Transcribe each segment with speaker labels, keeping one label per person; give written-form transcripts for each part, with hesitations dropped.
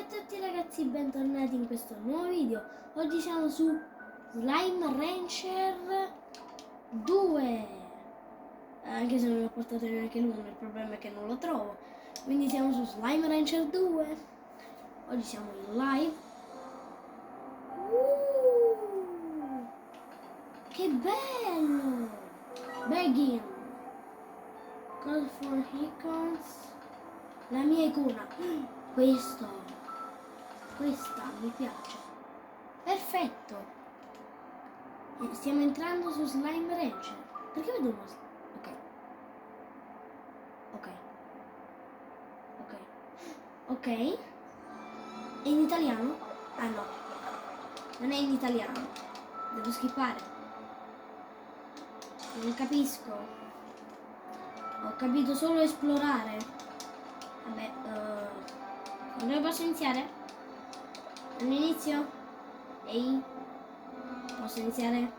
Speaker 1: tutti ragazzi, bentornati in questo nuovo video. Oggi siamo su Slime Rancher 2. Anche se non ho portato neanche l'uno, il problema è che non lo trovo. Quindi siamo su Slime Rancher 2. Oggi siamo in live. Che bello! Begin. Call for icons. La mia icona. Questa mi piace. Perfetto. Stiamo entrando su Slime Rancher. Perché vedo uno slime? Ok. È in italiano? Ah no. Non è in italiano. Devo skippare. Non capisco. Ho capito solo esplorare. Vabbè, quando posso iniziare? All'inizio? Ehi? Posso iniziare?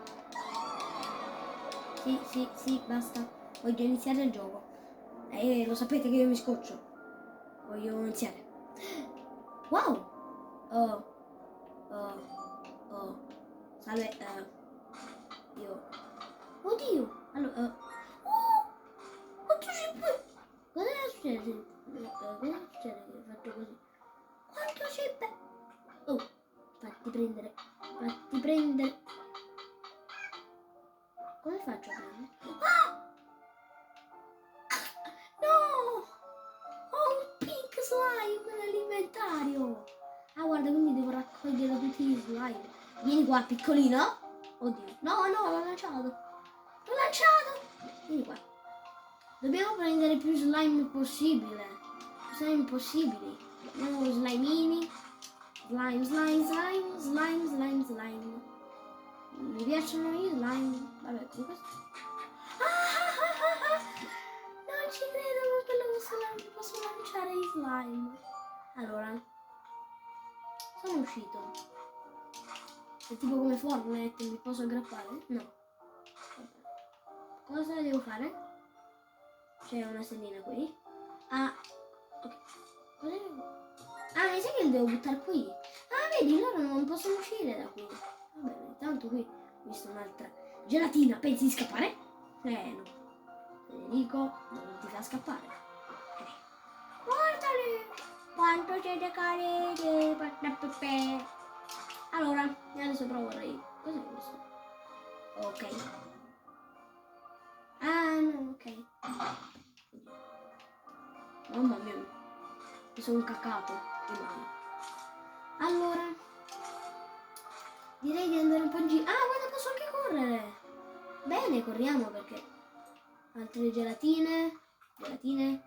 Speaker 1: Sì, basta. Voglio iniziare il gioco. Lo sapete che io mi scoccio. Voglio iniziare. Wow! Oh. Salve, io. Oddio! Allora, quanto ci puoi? Cosa succede? Cosa succede che ho fatto così? Quanto c'è oh, fatti prendere. Come faccio a prendere? Ah! No! Ho un pink slime nell'inventario. Ah, guarda, quindi devo raccogliere tutti gli slime. Vieni qua, piccolino. Oddio. No, l'ho lanciato. Vieni qua. Dobbiamo prendere più slime possibile. Slime possibili. Abbiamo slimini. Slime. Mi piacciono gli slime. Vabbè, comunque. Non ci credo, ma posso lanciare gli slime. Allora. Sono uscito. È tipo come Fortnite, mi posso aggrappare? No. Cosa devo fare? C'è una stellina qui. Ah, ok. Cosa devo? Ah, mi sa che li devo buttare qui. Ah, vedi, loro non possono uscire da qui. Va bene, intanto qui ho visto un'altra gelatina. Pensi di scappare? No. Federico, non ti fa scappare. Guardali! Quanto siete carini! Allora, adesso proverei. Cos'è questo? Ok. Ah, no, ok. Mamma mia, mi sono cacato in mano. Allora, direi di andare un po' in giro. Ah, guarda, posso anche correre. Bene, corriamo perché altre gelatine. Gelatini.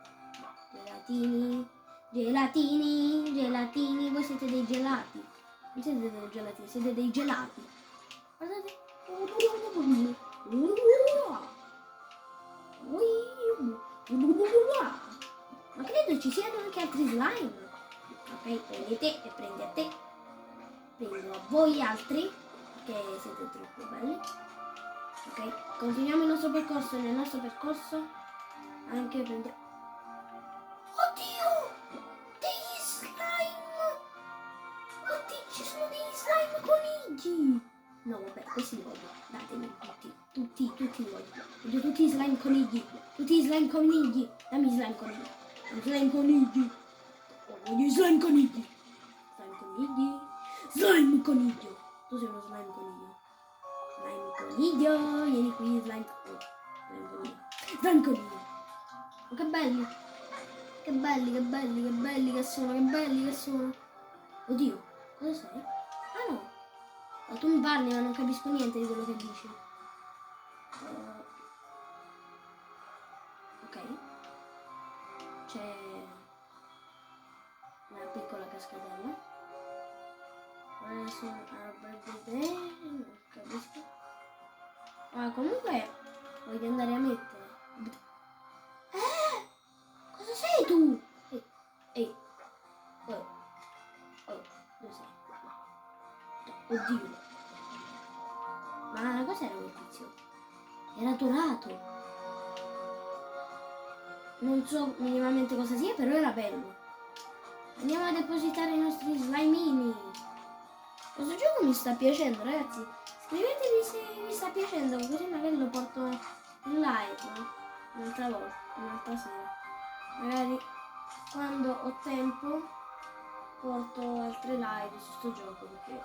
Speaker 1: Voi siete dei gelati. Non siete dei gelatini, siete dei gelati. Guardate. Ma credo ci siano anche altri slime. Ok, prendi te e prendi a te. Prendo a voi altri, che siete troppo belli. Ok, continuiamo il nostro percorso. Nel nostro percorso anche prendiamo. Oddio! Degli slime! Oddio, ci sono degli slime conigli! No, vabbè, questi li voglio. Datemi tutti li voglio. Voglio tutti i slime conigli. Dammi slime conigli. Voglio i slime conigli. Slime coniglio. Tu sei uno slime coniglio. Vieni qui, slime coniglio. Oh, che belli che sono. Oddio, cosa sei? Ah no. Oh, tu mi parli ma non capisco niente di quello che dici. Ok. C'è una piccola cascatella. Adesso non capisco. Ah, comunque voglio andare a mettere. Cosa sei tu? Ehi. Oh, dove sei? Oddio. Ma cos'era quel tizio? Era dorato. Non so minimamente cosa sia, però era bello. Andiamo a depositare i nostri slimini. Questo gioco mi sta piacendo, ragazzi. Scrivetevi se vi sta piacendo, così magari lo porto in live un'altra volta, un'altra sera. Magari quando ho tempo porto altre live su sto gioco perché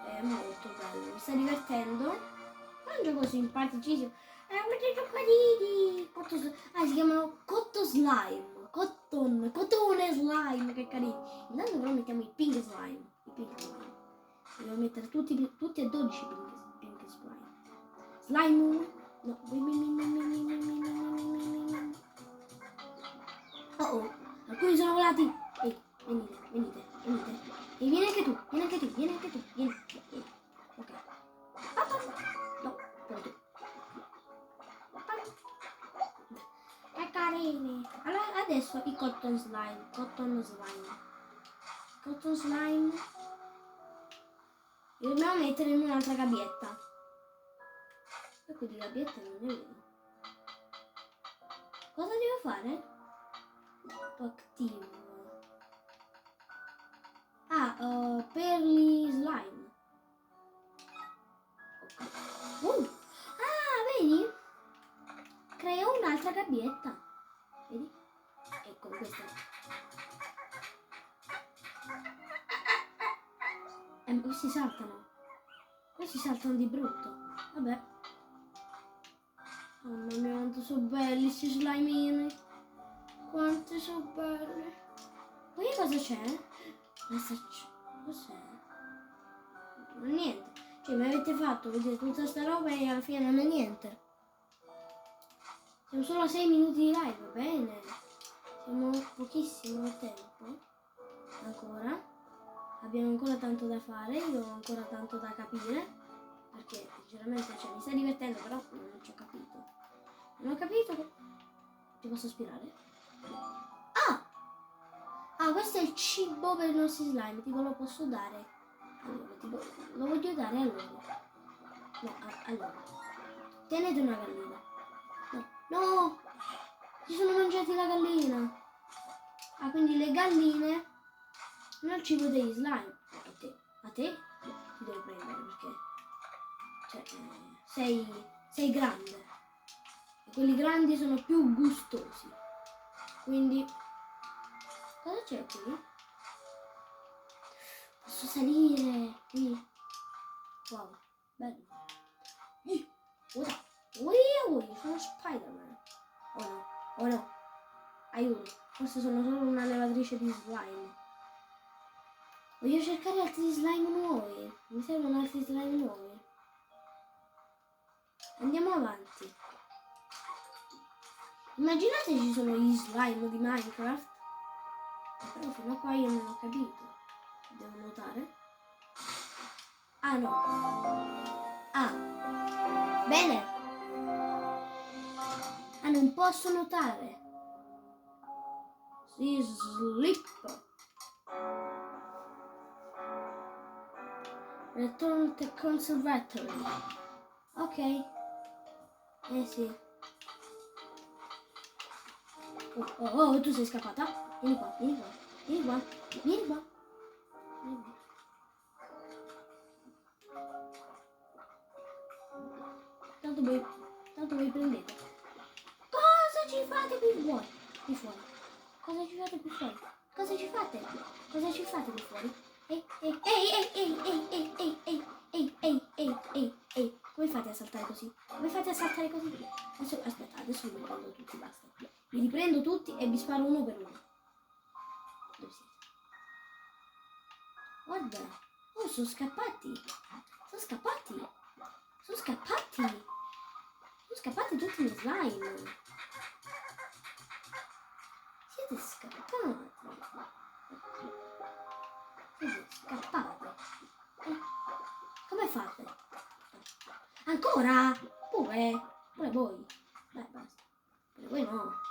Speaker 1: è molto bello, mi sta divertendo. È un gioco simpaticissimo. Guardate che carini! Si chiamano Cotton Slime. Cotone Slime, che carini. Intanto però mettiamo i Pink Slime. Devo mettere tutti e 12 pink slime. Slime 1. No. Oh, alcuni sono volati. Ehi, venite. E vieni anche tu. Vieni. Ok. No, però tu. È carini. Allora adesso i Cotton Slime. Li dobbiamo mettere in un'altra gabbietta. E qui di gabbiette non ne vedo. Cosa devo fare? Activo. Per gli slime. Vedi? Creo un'altra gabbietta. Vedi? Ecco questa. Questi saltano di brutto. Vabbè. Mamma mia, quanto sono belli questi slimini. Quanti sono belli. Qui cosa c'è? Cos'è? Niente. Cioè, mi avete fatto vedere tutta sta roba e alla fine non è niente. Siamo solo a 6 minuti di live, va bene. Siamo pochissimo tempo. Ancora. Abbiamo ancora tanto da fare, io ho ancora tanto da capire, perché sinceramente mi sta divertendo, però non ci ho capito. Non ho capito che... Ti posso aspirare? Questo è il cibo per i nostri slime, tipo lo posso dare. Allora, tipo, lo voglio dare a loro. No, allora. Tenete una gallina. No! Si sono mangiati la gallina. Quindi le galline non il cibo degli slime. A te ti devo prendere perché sei grande e quelli grandi sono più gustosi. Quindi cosa c'è qui? Posso salire qui. Wow, bello. Ui, sono Spider-Man. Oh no. Aiuto, forse sono solo una levatrice di slime. Voglio cercare altri slime nuovi. Mi servono altri slime nuovi. Andiamo avanti. Immaginate ci sono gli slime di Minecraft. Però fino a qua io non ho capito. Devo notare. No. Bene. Non posso notare. Si slip. Return to conservatory. Ok. Sì. Oh, tu sei scappata? Vieni qua. Tanto voi prendete. Cosa ci fate qui fuori? Cosa ci fate qui fuori? Cosa ci fate qui fuori? Ehi. Come fate a saltare così? Adesso vi riprendo tutti, basta. Vi riprendo tutti e vi sparo uno per uno. Dove siete? Guarda. Oh, sono scappati. Sono scappati tutti gli slime. Siete scappati. Come fate? Ancora? Pure voi. Dai, basta. Pure voi no.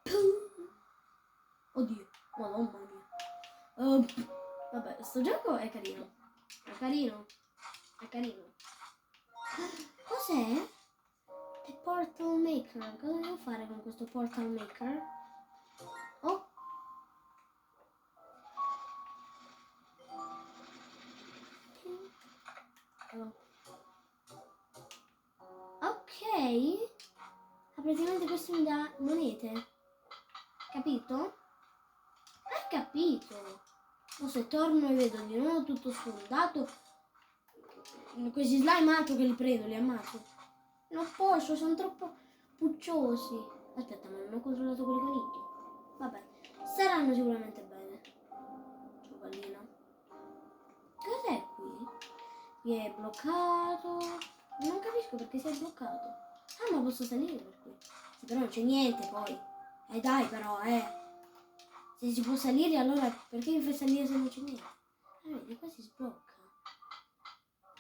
Speaker 1: Pum. Oddio, mamma mia. Vabbè, sto gioco è carino. Cos'è? portal maker. Cosa devo fare con questo portal maker? Oh. Ok. Praticamente questo mi dà monete. Capito? Hai capito? O se torno e vedo di nuovo tutto sfondato, questi slime altro che li prendo, li ammazzo. Non posso, sono troppo pucciosi. Aspetta, ma non ho controllato quelle coniglie. Vabbè, saranno sicuramente bene. Ciao pallina. Cos'è qui? Mi è bloccato. Non capisco perché sei bloccato. Ah, ma posso salire per qui. Sì, però non c'è niente poi. Dai però, Se si può salire allora perché mi fai salire se non c'è niente? Vedi, qua si sblocca.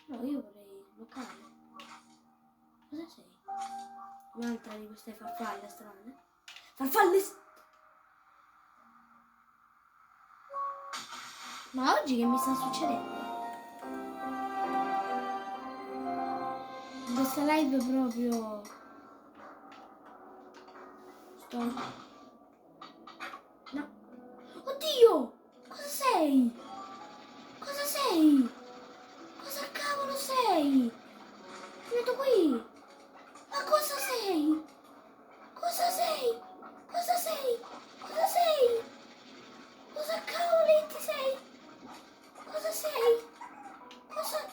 Speaker 1: No, io vorrei sbloccare. Cosa sei? Un'altra di queste farfalle strane. Farfalle! Ma oggi che mi sta succedendo? Questa live è proprio... No. Oddio! Cosa sei? Cosa sei? Cosa cavolo sei? Vedo qui! Ma cosa sei? Cosa sei? Cosa sei? Cosa sei? Cosa cavolo ti sei? Cosa sei? Cosa?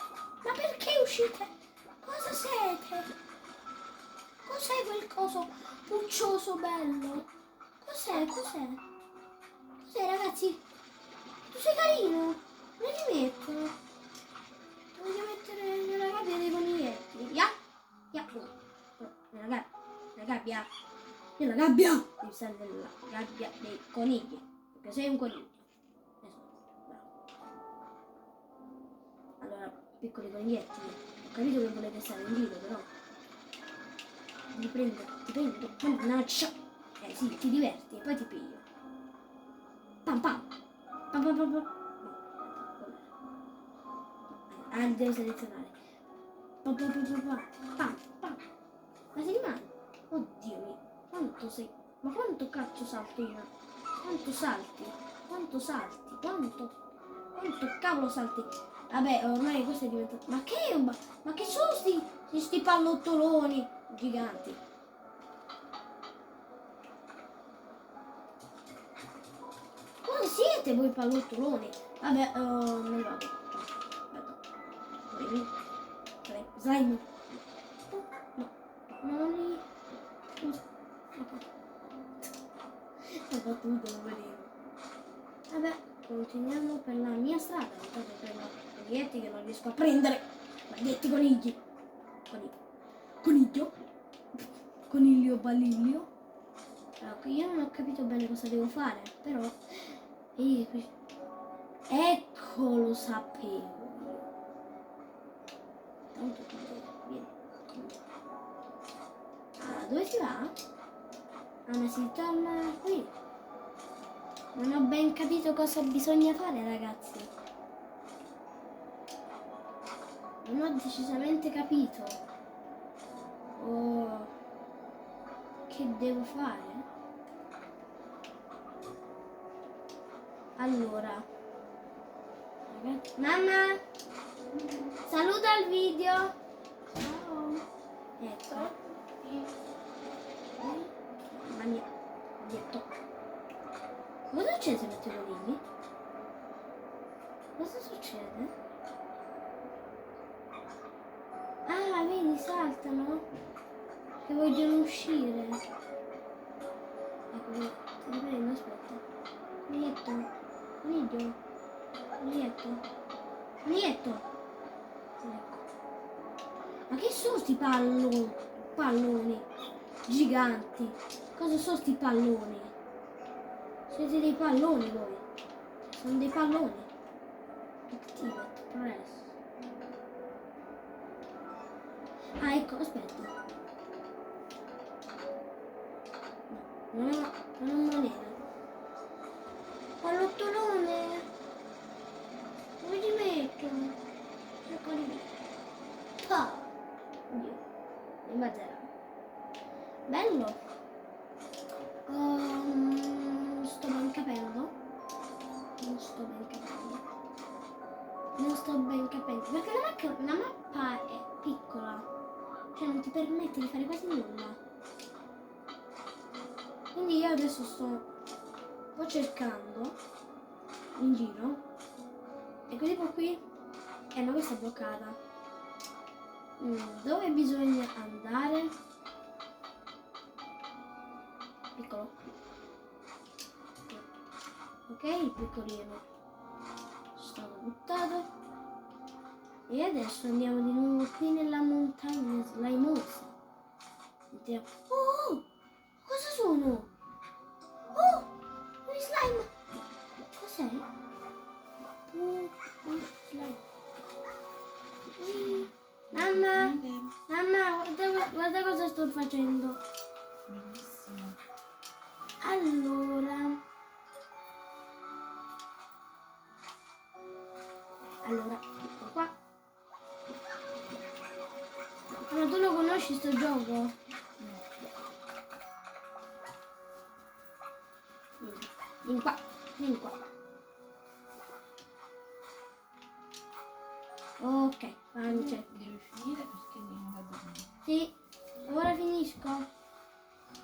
Speaker 1: Ma perché uscite? Cosa siete? Cos'è quel coso puccioso bello? Cos'è? Cos'è? Cos'è ragazzi? Tu sei carino? Dove ti metto? Ti voglio mettere nella gabbia dei coniglietti. Ya? Ya? Nella gabbia. Nella gabbia. Nella gabbia. Devi stare nella gabbia dei conigli. Perché sei un coniglio. Allora, piccoli coniglietti. Ho capito che volete stare in giro, però. Ti prendo. Mannaggia. Sì, ti diverti e poi ti piglio. Pam pam. Pam pam pam pam. Devo selezionare. Pam pam pam pam pam. Pam pam. Ma sei rimane? Oddio mio. Quanto sei? Ma quanto cazzo salti? Quanto salti? Quanto salti? Quanto cavolo salti? Vabbè, ormai questo è diventato... Ma che sono sti pallottoloni giganti? Cosa siete voi pallottoloni? Vabbè, me ne vado. Aspetta. Slime. No. Non li... Ho battuto, poverino. Vabbè, continuiamo per la mia strada. Intanto prendo coniglietti che non riesco a prendere. Maledetti conigli. Coniglio. Coniglio baliglio. Allora, io non ho capito bene cosa devo fare, però... Ecco, lo sapevo. Tanto vieni. Ah, dove si va? Ah, ma si torna qui. Non ho ben capito cosa bisogna fare, ragazzi. Non ho decisamente capito. Oh, che devo fare? Allora, ragazzi, mamma, saluta il video. Ciao. Ecco. Mamma mia, detto. Cosa succede se metto i conigli? Cosa succede? Ah, vedi, saltano. Che vogliono uscire. Ecco, te li prendo, aspetta. Coniglietto. Coniglio. Coniglietto. Coniglietto. Ecco. Ma che sono sti palloni giganti? Cosa sono sti palloni? Siete dei palloni voi. Sono dei palloni. Activate, press. Ah, ecco, aspetta. No, non ho moneta. Pallottolone. Dove ci metto? Ecco lì. Pa! Oddio. È mazzera. Bello. Sto ben capendo. Non sto ben capendo. Non sto ben capendo. Perché la mappa è piccola. Cioè non ti permette di fare quasi nulla. Quindi io adesso sto un po' cercando in giro. Ecco tipo qui. Ma questa è bloccata. Dove bisogna andare? Piccolo. Ok, il piccolino è stato buttato. E adesso andiamo di nuovo qui nella montagna slimosa. Sentiamo. Oh! Cosa sono? Oh! Un slime! Cos'è? Un slime. Mamma! Mamma, guarda cosa sto facendo.
Speaker 2: Benissimo.
Speaker 1: Allora, ecco qua. Ma tu lo conosci sto gioco? Vieni qua, vieni qua. Ok, fammi cercare.
Speaker 2: Devi finire perché andiamo a dormire.
Speaker 1: Sì, ora finisco.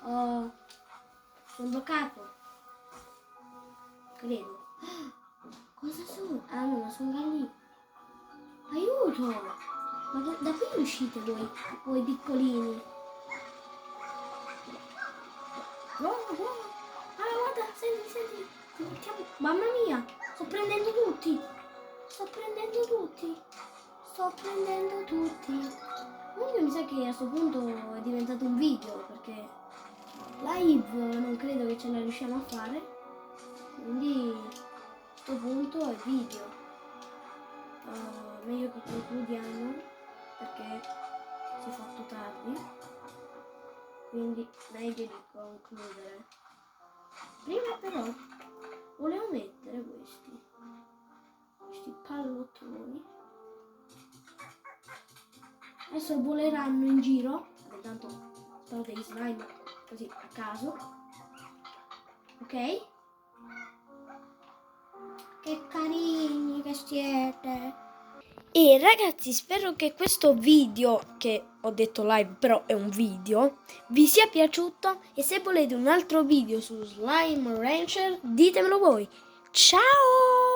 Speaker 1: Oh, sono bloccato. Credo. Cosa sono? Ah no, ma sono galline. Aiuto! Ma da qui uscite voi piccolini? Oh, oh. Ah, guarda, senti. Mamma mia, sto prendendo tutti. Comunque mi sa che a questo punto è diventato un video, perché live non credo che ce la riusciamo a fare. Quindi a questo punto è video. Meglio che concludiamo perché si è fatto tardi, quindi meglio di concludere. Prima però volevo mettere questi pallottoni. Adesso voleranno in giro. Intanto spero degli slime così a caso. Ok? Che carini che siete. E ragazzi, spero che questo video, che ho detto live però è un video, vi sia piaciuto, e se volete un altro video su Slime Rancher ditemelo voi. Ciao!